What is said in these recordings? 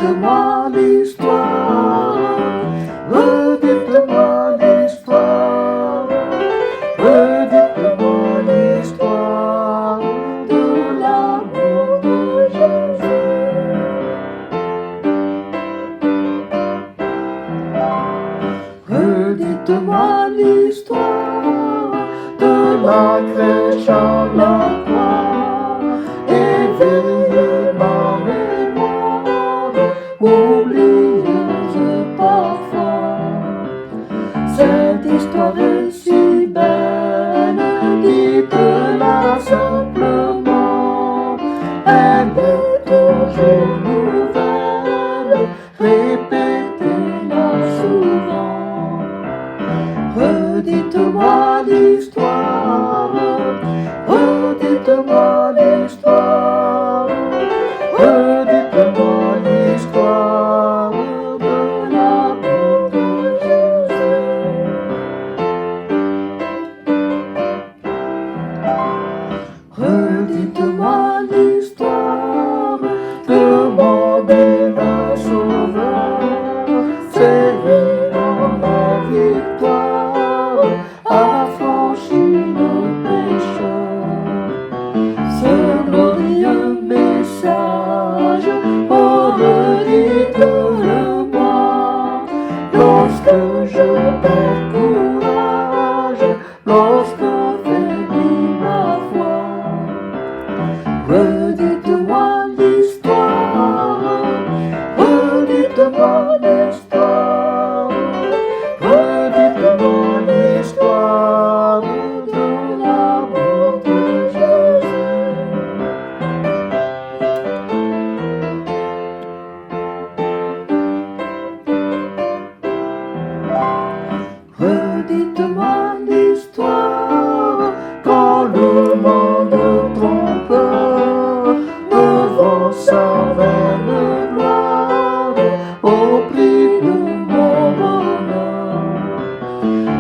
Redites-moi l'histoire, redites-moi l'histoire, redites-moi l'histoire de l'amour de Jésus. Redites-moi l'histoire de la crèche à la croix, éveillez ma mémoire, oublieuse parfois. Cette histoire est si belle, dites-la simplement, elle est toujours nouvelle, répétez-la souvent. Redites-moi l'histoire, redites-moi l'histoire, redites-moi l'histoire de l'amour de Jésus. Redites-moi l'histoire de mon divin sauveur, c'est lui dans la victoire a franchi le pécheur. Ce glorieux message, oh redites-le-moi, lorsque je perds courage, lorsque faiblit ma foi. Redites-moi l'histoire, redites-moi l'histoire, redites-moi l'histoire de l'amour de Jésus. Redites-moi l'histoire quand le monde trompeur devant sa vaine gloire opprime mon bonheur.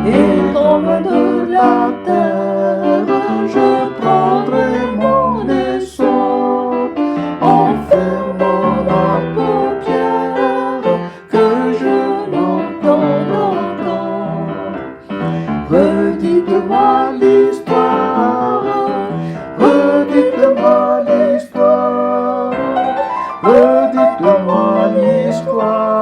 Et comme de la terre je prendrai mon essor, en fermant la paupière que je l'entende encore. Redites-moi l'histoire, redites-moi l'histoire, redites-moi l'histoire.